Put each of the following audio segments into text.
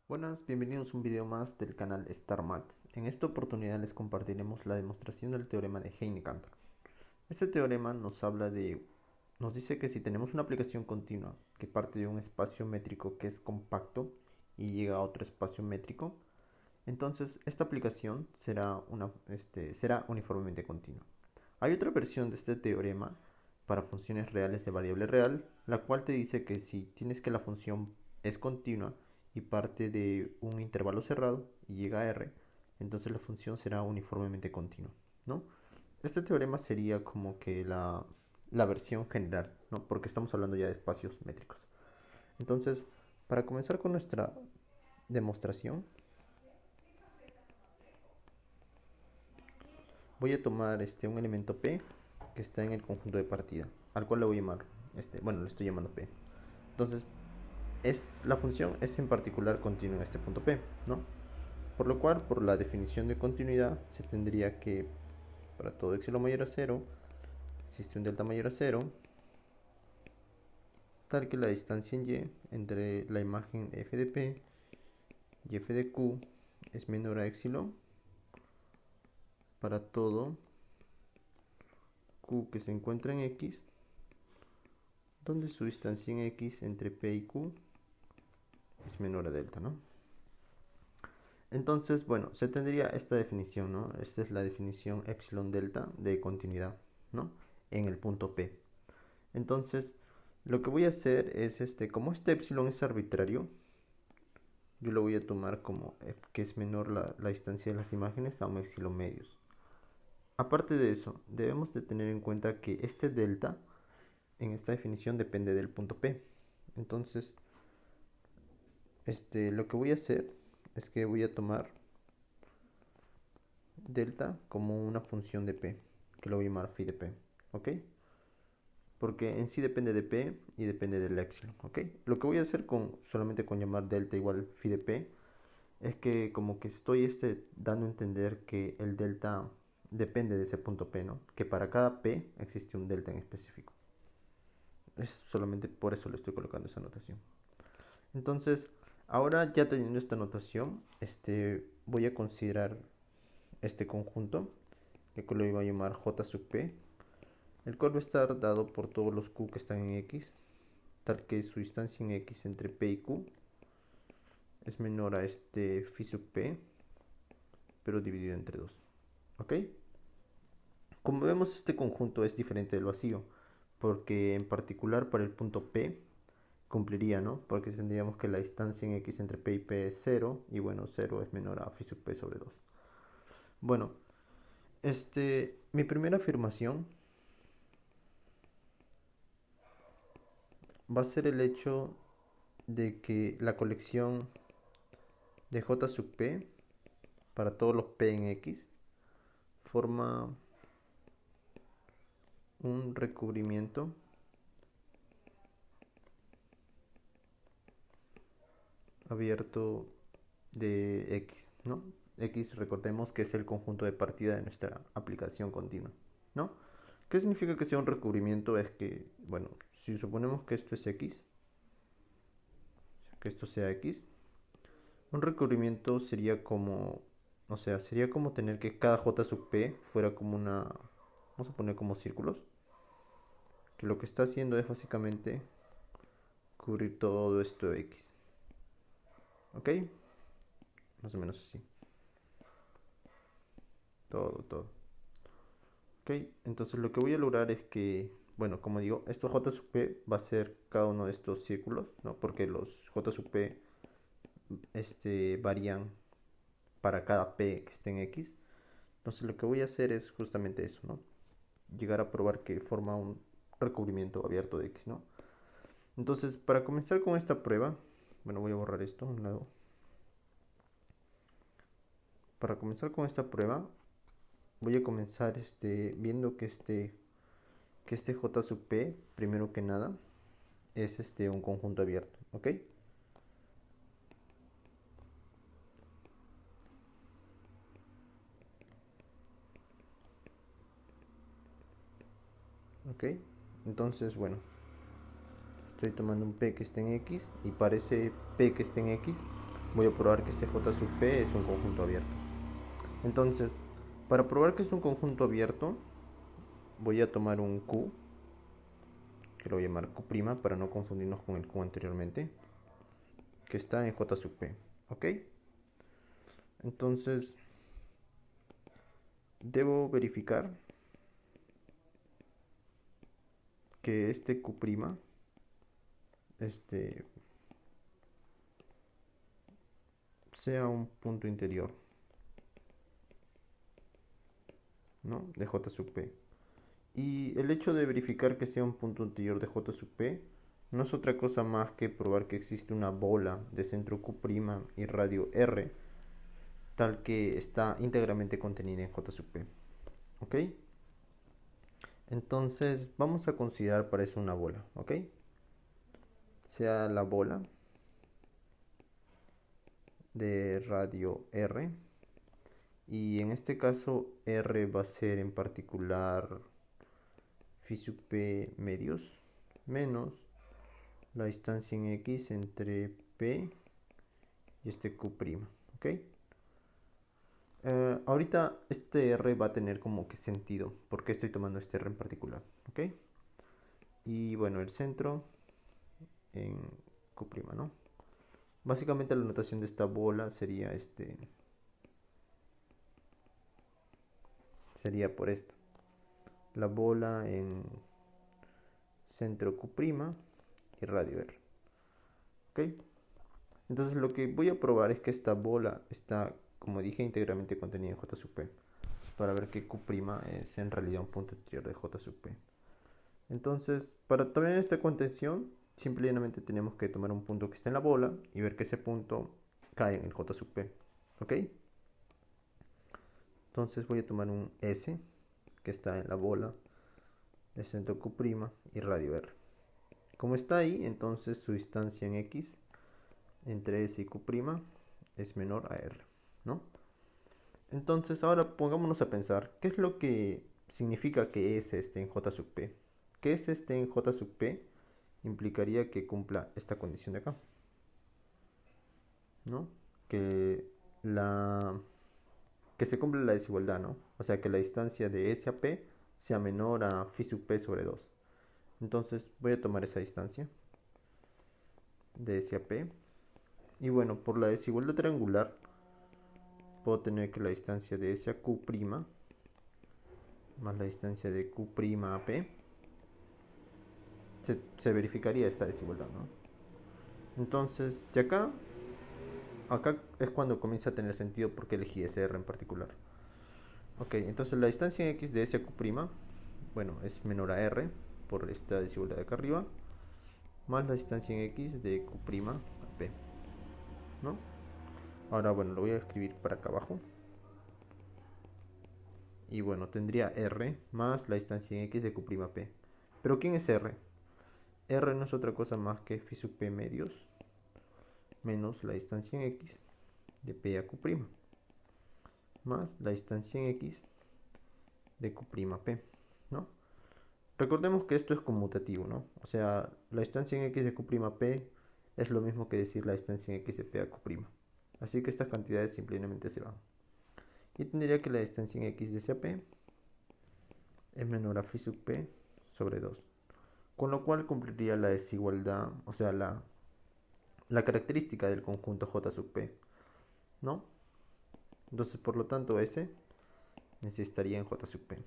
Buenas, bienvenidos a un video más del canal StarMaths. En esta oportunidad les compartiremos la demostración del teorema de Heine-Cantor. Este teorema nos dice que si tenemos una aplicación continua que parte de un espacio métrico que es compacto y llega a otro espacio métrico, entonces esta aplicación será uniformemente continua. Hay otra versión de este teorema para funciones reales de variable real, la cual te dice que si tienes que la función es continua y parte de un intervalo cerrado y llega a R, entonces la función será uniformemente continua, ¿no? Este teorema sería como que la versión general, ¿no? Porque estamos hablando ya de espacios métricos. Entonces, para comenzar con nuestra demostración, voy a tomar un elemento P que está en el conjunto de partida, al cual le voy a llamar, le estoy llamando P. Entonces, la función es en particular continua en este punto P, ¿no? Por lo cual, por la definición de continuidad, se tendría que, para todo epsilon mayor a 0, existe un delta mayor a 0, tal que la distancia en y entre la imagen f de P y f de Q es menor a epsilon para todo Q que se encuentra en X, donde su distancia en X entre P y Q es menor a delta, ¿no? Entonces, bueno, se tendría esta definición, ¿no? Esta es la definición epsilon delta de continuidad, ¿no? En el punto P. Entonces, lo que voy a hacer es, como este epsilon es arbitrario, yo lo voy a tomar como que es menor la distancia de las imágenes a un epsilon medios. Aparte de eso, debemos de tener en cuenta que este delta en esta definición depende del punto P. Entonces, lo que voy a hacer es que voy a tomar delta como una función de P, que lo voy a llamar phi de P, ¿ok? Porque en sí depende de P y depende del epsilon, ¿ok? Lo que voy a hacer solamente con llamar delta igual phi de P es que como que estoy dando a entender que el delta depende de ese punto P, ¿no? Que para cada P existe un delta en específico. Es solamente por eso le estoy colocando esa notación. Entonces, ahora ya teniendo esta notación, voy a considerar este conjunto, que lo iba a llamar J sub P, el cual va a estar dado por todos los Q que están en X, tal que su distancia en X entre P y Q es menor a este phi sub P, pero dividido entre 2. ¿Ok? Como vemos, este conjunto es diferente del vacío, porque en particular para el punto P cumpliría, ¿no? Porque tendríamos que la distancia en X entre P y P es 0, y bueno, 0 es menor a phi sub P sobre 2. Bueno, mi primera afirmación va a ser el hecho de que la colección de J sub P para todos los P en X forma un recubrimiento abierto de X, ¿no? X, recordemos que es el conjunto de partida de nuestra aplicación continua, ¿no? ¿Qué significa que sea un recubrimiento? Es que, bueno, si suponemos que esto es X, que esto sea X, un recubrimiento sería como, o sea, sería como tener que cada J sub P fuera como vamos a poner como círculos, que lo que está haciendo es básicamente cubrir todo esto de X, ¿ok? Más o menos así, todo. Ok, entonces lo que voy a lograr es que, bueno, como digo, esto J sub P va a ser cada uno de estos círculos, ¿no? Porque los J sub P varían para cada P que esté en X. Entonces lo que voy a hacer es justamente eso, ¿no? Llegar a probar que forma un recubrimiento abierto de X, ¿no? Entonces, para comenzar con esta prueba, bueno, voy a borrar esto a un lado. Para comenzar con esta prueba, voy a comenzar viendo que este J sub P, primero que nada, es un conjunto abierto, ¿ok? ok. Entonces, bueno, estoy tomando un P que esté en X, y para ese P que esté en X voy a probar que este J sub P es un conjunto abierto. Entonces, para probar que es un conjunto abierto, voy a tomar un Q, que lo voy a llamar Q' para no confundirnos con el Q anteriormente, que está en J sub P, ok. Entonces, debo verificar que este Q' este, sea un punto interior, ¿no?, de J sub P. Y el hecho de verificar que sea un punto interior de J sub P no es otra cosa más que probar que existe una bola de centro Q' y radio R, tal que está íntegramente contenida en J sub P, ¿ok? Entonces vamos a considerar para eso una bola, ¿ok? Sea la bola de radio R, y en este caso R va a ser en particular phi sub P medios menos la distancia en X entre P y este Q', ¿ok? Ahorita este R va a tener como que sentido, porque estoy tomando este R en particular, ¿ok? Y bueno, el centro en Q', ¿no? Básicamente la notación de esta bola sería sería por esto. La bola en centro Q' y radio R, ¿ok? Entonces lo que voy a probar es que esta bola está, como dije, íntegramente contenida en J sub P, para ver que Q' es en realidad un punto interior de J sub P. Entonces, para tomar esta contención, simplemente tenemos que tomar un punto que esté en la bola y ver que ese punto cae en el J sub P, ¿ok? Entonces voy a tomar un S que está en la bola de centro Q' y radio R. Como está ahí, entonces su distancia en X entre S y Q' es menor a R, ¿no? Entonces ahora pongámonos a pensar, ¿qué es lo que significa que S esté en J sub P? Que S esté en J sub P implicaría que cumpla esta condición de acá, ¿no? Que, la, que se cumpla la desigualdad, ¿no? O sea, que la distancia de S a P sea menor a phi sub P sobre 2. Entonces voy a tomar esa distancia de S a P. Y bueno, por la desigualdad triangular, puedo tener que la distancia de S a Q' más la distancia de Q' a P, se verificaría esta desigualdad, ¿no? Entonces, de acá es cuando comienza a tener sentido porque elegí ese R en particular. Ok, entonces la distancia en X de S a Q', bueno, es menor a R por esta desigualdad de acá arriba, más la distancia en X de Q' a P, ¿no? Ahora, bueno, lo voy a escribir para acá abajo. Y bueno, tendría R más la distancia en X de Q' a P. ¿Pero quién es R? R no es otra cosa más que phi sub P medios menos la distancia en X de P a Q', más la distancia en X de Q' a P, ¿no? Recordemos que esto es conmutativo, ¿no? O sea, la distancia en X de Q' a P es lo mismo que decir la distancia en X de P a Q'. Así que estas cantidades simplemente se van. Y tendría que la distancia en X de C a P es menor a phi sub P sobre 2. Con lo cual cumpliría la desigualdad, o sea, la característica del conjunto J sub P, ¿no? Entonces, por lo tanto, S necesitaría en J sub P.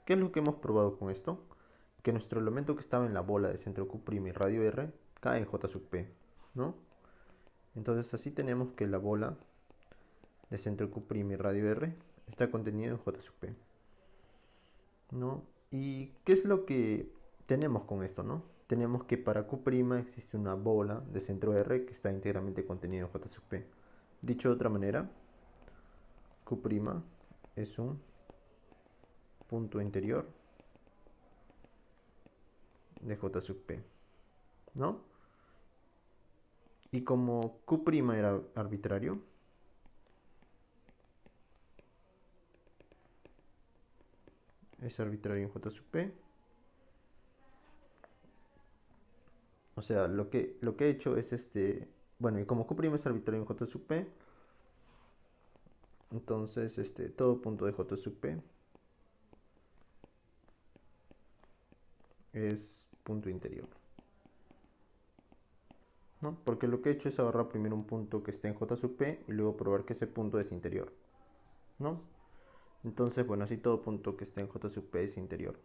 ¿Qué es lo que hemos probado con esto? Que nuestro elemento que estaba en la bola de centro Q' y radio R cae en J sub P, ¿no? Entonces así tenemos que la bola de centro Q' y radio R está contenida en J sub P, ¿no? ¿Y qué es lo que tenemos con esto, no? Tenemos que para Q' existe una bola de centro R que está íntegramente contenida en J sub P. Dicho de otra manera, Q' es un punto interior de J sub P, ¿no? Y como Q' era arbitrario, es arbitrario en J sub P, sea, lo que he hecho es bueno, y como Q' es arbitrario en J sub P, entonces todo punto de J sub P es punto interior, ¿no? Porque lo que he hecho es agarrar primero un punto que esté en J sub P y luego probar que ese punto es interior, ¿no? Entonces, bueno, así todo punto que esté en J sub P es interior.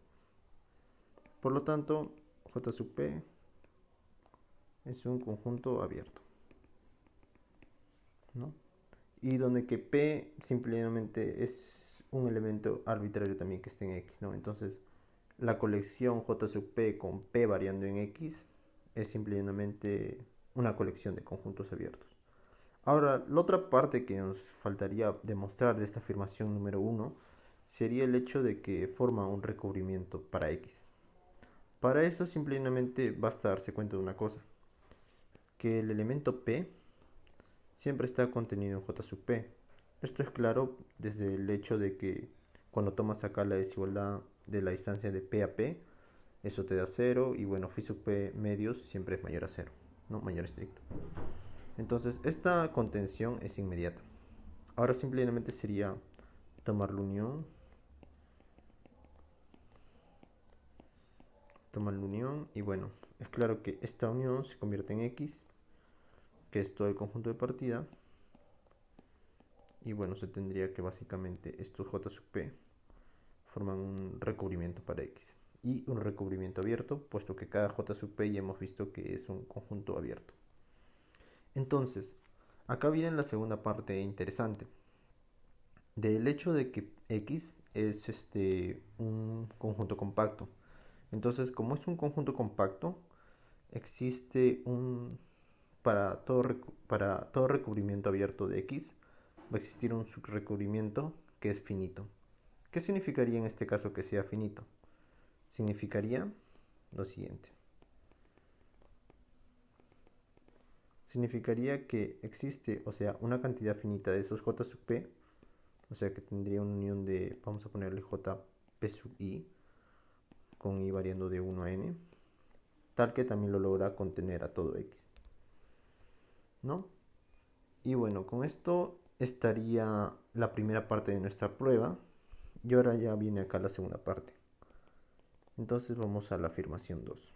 Por lo tanto, J sub P es un conjunto abierto, ¿no? Y donde que P simplemente es un elemento arbitrario también que esté en X, ¿no? Entonces, la colección J sub P con P variando en X es simplemente una colección de conjuntos abiertos. Ahora, la otra parte que nos faltaría demostrar de esta afirmación número uno sería el hecho de que forma un recubrimiento para X. Para eso simplemente basta darse cuenta de una cosa, que el elemento P siempre está contenido en J sub P. Esto es claro desde el hecho de que cuando tomas acá la desigualdad de la distancia de P a P, eso te da 0 y bueno, phi sub P medios siempre es mayor a 0, ¿no? Mayor estricto. Entonces, esta contención es inmediata. Ahora simplemente sería tomar la unión y bueno, es claro que esta unión se convierte en X, que es todo el conjunto de partida, y bueno, se tendría que básicamente estos J sub P forman un recubrimiento para X y un recubrimiento abierto, puesto que cada J sub P ya hemos visto que es un conjunto abierto. Entonces, acá viene la segunda parte interesante del hecho de que X es un conjunto compacto. Entonces, como es un conjunto compacto, existe para todo recubrimiento abierto de X va a existir un subrecubrimiento que es finito. ¿Qué significaría en este caso que sea finito? Significaría lo siguiente. Significaría que existe, o sea, una cantidad finita de esos J sub P, o sea que tendría una unión de, vamos a ponerle J P sub I, con I variando de 1 a n, tal que también lo logra contener a todo X, ¿no? Y bueno, con esto estaría la primera parte de nuestra prueba y ahora ya viene acá la segunda parte. Entonces vamos a la afirmación 2.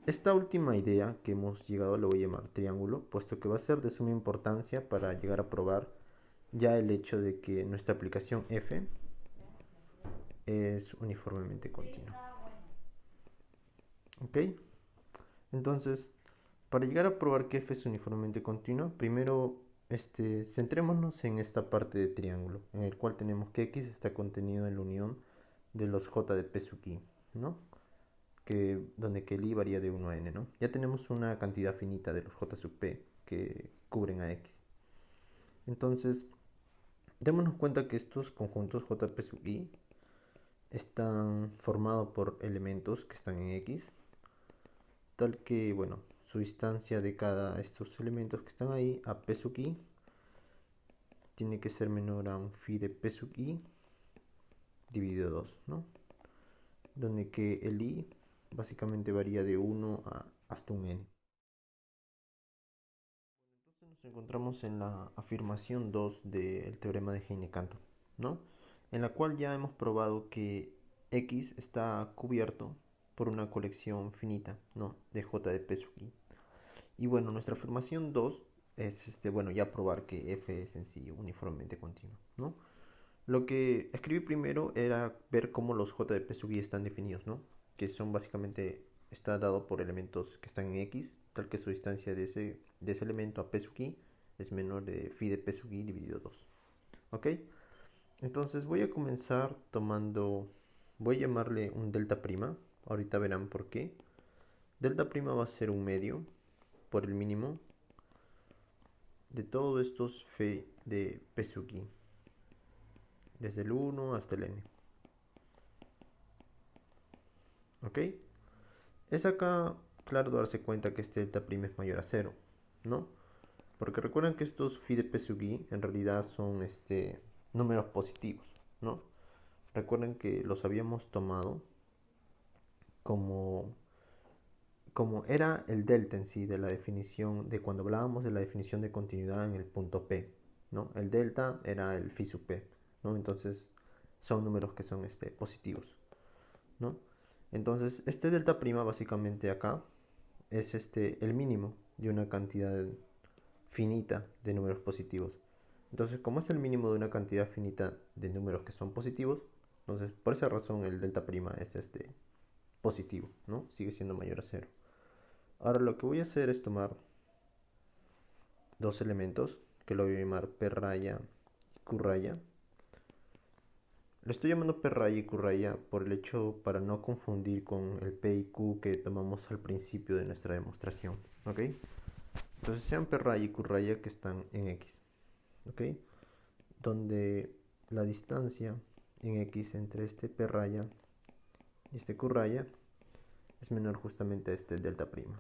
Esta última idea que hemos llegado la voy a llamar triángulo, puesto que va a ser de suma importancia para llegar a probar ya el hecho de que nuestra aplicación f es uniformemente continua. ¿Ok? Entonces, para llegar a probar que f es uniformemente continua, primero centrémonos en esta parte de triángulo, en el cual tenemos que x está contenido en la unión de los j de p sub i, ¿no? Donde que el i varía de 1 a n, ¿no? Ya tenemos una cantidad finita de los j sub p que cubren a x. Entonces, démonos cuenta que estos conjuntos jp sub i están formados por elementos que están en x, tal que, bueno, su distancia de cada estos elementos que están ahí a p sub i tiene que ser menor a un phi de p sub i dividido 2, ¿no? Donde que el i básicamente varía de 1 hasta un n. Entonces nos encontramos en la afirmación 2 del teorema de Heine-Cantor, ¿no? En la cual ya hemos probado que X está cubierto por una colección finita, ¿no? De J de P sub I. Y bueno, nuestra afirmación 2 es bueno, ya probar que F es en sí uniformemente continuo, ¿no? Lo que escribí primero era ver cómo los J de P sub I están definidos, ¿no? Que son básicamente, está dado por elementos que están en X, tal que su distancia de ese elemento a P sub I es menor de phi de P sub I dividido 2. ¿Ok? Entonces voy a comenzar voy a llamarle un delta prima, ahorita verán por qué. Delta prima va a ser un medio por el mínimo de todos estos phi de P sub I, desde el 1 hasta el n. ¿Ok? Es acá claro darse cuenta que este delta prima es mayor a 0, ¿no? Porque recuerden que estos phi de P sub I en realidad son números positivos, ¿no? Recuerden que los habíamos tomado como, como era el delta en sí de la definición, de cuando hablábamos de la definición de continuidad en el punto P, ¿no? El delta era el phi sub P, ¿no? Entonces son números que son positivos, ¿no? Entonces este delta prima básicamente acá es el mínimo de una cantidad finita de números positivos. Entonces, como es el mínimo de una cantidad finita de números que son positivos, entonces por esa razón el delta prima es positivo, ¿no? Sigue siendo mayor a cero. Ahora lo que voy a hacer es tomar dos elementos que lo voy a llamar P raya y Q raya. Le estoy llamando P raya y Q raya por el hecho para no confundir con el P y Q que tomamos al principio de nuestra demostración, ¿ok? Entonces sean P raya y Q raya que están en X, ¿ok? Donde la distancia en X entre este P raya y este Q raya es menor justamente a este delta prima,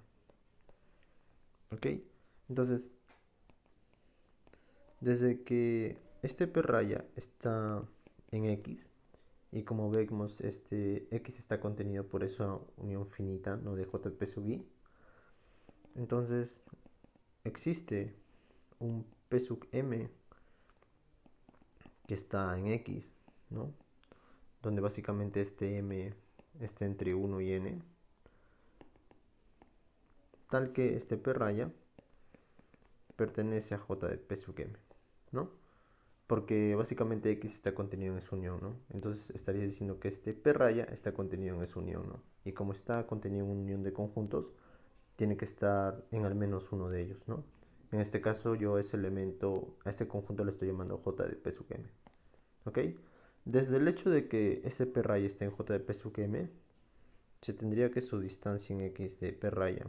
¿ok? Entonces, desde que este P raya está en X, y como vemos, X está contenido por esa unión finita, ¿no? De JP sub I, entonces existe un P sub M que está en X, ¿no? Donde básicamente este M está entre 1 y N, tal que este P raya pertenece a J de P sub M, ¿no? Porque básicamente X está contenido en esa unión, ¿no? Entonces estaría diciendo que este P raya está contenido en esa unión, ¿no? Y como está contenido en una unión de conjuntos, tiene que estar en al menos uno de ellos, ¿no? En este caso yo a ese elemento, a este conjunto le estoy llamando J de P sub M, ¿ok? Desde el hecho de que ese P raya esté en J de P sub M, se tendría que su distancia en X de P raya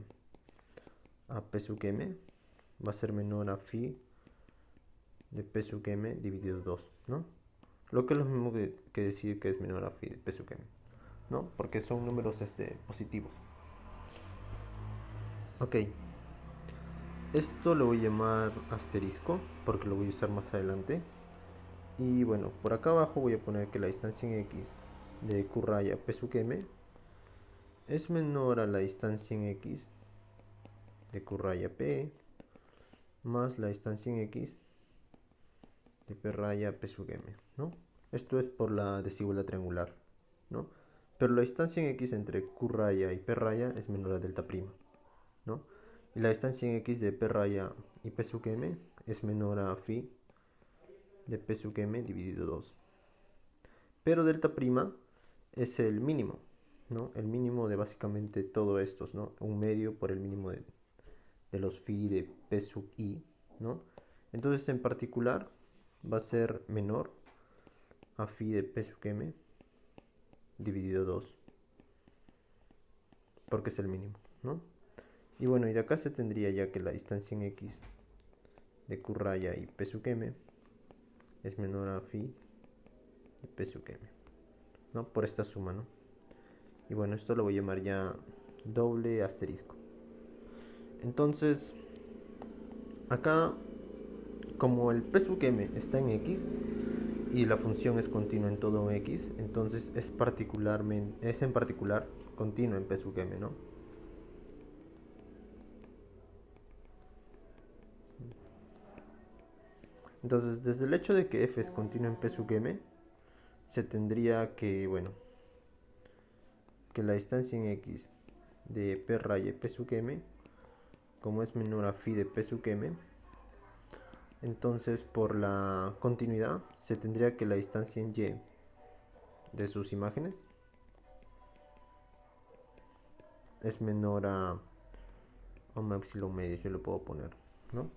a P sub M va a ser menor a phi de P sub M dividido 2, ¿no? Lo que es lo mismo que decir que es menor a phi de P sub M, ¿no? Porque son números positivos. Ok, esto lo voy a llamar asterisco porque lo voy a usar más adelante. Y bueno, por acá abajo voy a poner que la distancia en X de Q raya P sub M es menor a la distancia en X de Q raya P más la distancia en X de P raya P sub M, ¿no? Esto es por la desigualdad triangular, ¿no? Pero la distancia en X entre Q raya y P raya es menor a delta prima, ¿no? Y la distancia en X de P raya y P sub M es menor a phi de P sub M dividido 2. Pero delta prima es el mínimo, ¿no? El mínimo de básicamente todo estos, ¿no? Un medio por el mínimo de los phi de P sub I, ¿no? Entonces en particular va a ser menor a phi de P sub M dividido 2, porque es el mínimo, ¿no? Y bueno, y de acá se tendría ya que la distancia en X de Q raya y P sub M es menor a phi de P sub M, ¿no? Por esta suma, ¿no? Y bueno, esto lo voy a llamar ya doble asterisco. Entonces, acá, como el P sub M está en X y la función es continua en todo X, entonces es en particular continua en P sub M, ¿no? Entonces, desde el hecho de que f es continuo en P sub M, se tendría que, bueno, que la distancia en X de P raya P sub M, como es menor a phi de P sub M, entonces por la continuidad se tendría que la distancia en Y de sus imágenes es menor a un epsilon medio, yo lo puedo poner, ¿no?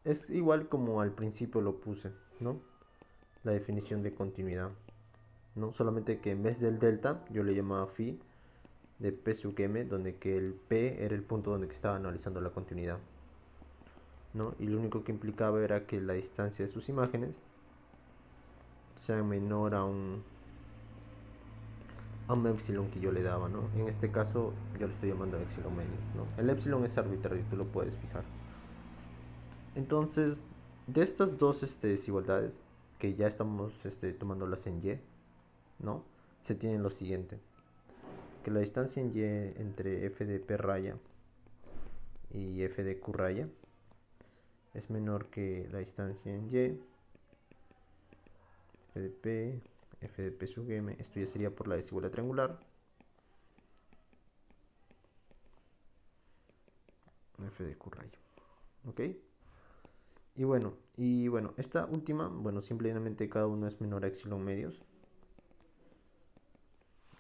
Es igual como al principio lo puse, ¿no? La definición de continuidad, ¿no? Solamente que en vez del delta yo le llamaba phi de P sub M, donde que el P era el punto donde estaba analizando la continuidad, ¿no? Y lo único que implicaba era que la distancia de sus imágenes sea menor a un epsilon que yo le daba, ¿no? En este caso yo le estoy llamando epsilon medio, ¿no? El epsilon es arbitrario, tú lo puedes fijar. Entonces, de estas dos desigualdades, que ya estamos tomándolas en Y, ¿no? Se tiene lo siguiente. que la distancia en y entre f de p raya y f de q raya es menor que la distancia en y, f de p, f de p sub m, esto ya sería por la desigualdad triangular, f de q raya, ¿ok? Y bueno, esta última, bueno, simplemente cada uno es menor a epsilon medios,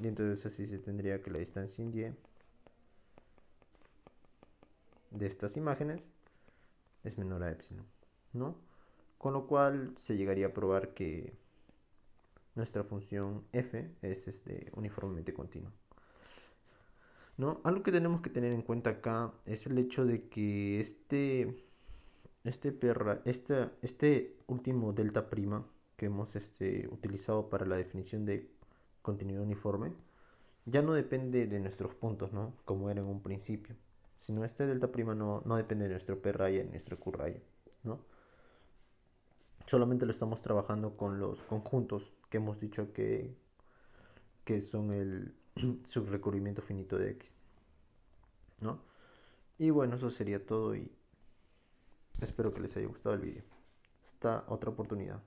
y entonces así se tendría que la distancia en y de estas imágenes es menor a epsilon, ¿no? Con lo cual se llegaría a probar que nuestra función f es uniformemente continua, ¿no? Algo que tenemos que tener en cuenta acá es el hecho de que este último delta prima que hemos utilizado para la definición de continuidad uniforme ya no depende de nuestros puntos, ¿no? Como era en un principio, sino este delta prima no depende de nuestro p raya ni nuestro q raya, ¿no? Solamente lo estamos trabajando con los conjuntos que hemos dicho que son el subrecubrimiento finito de x, ¿no? Y bueno, eso sería todo y espero que les haya gustado el vídeo. Hasta otra oportunidad.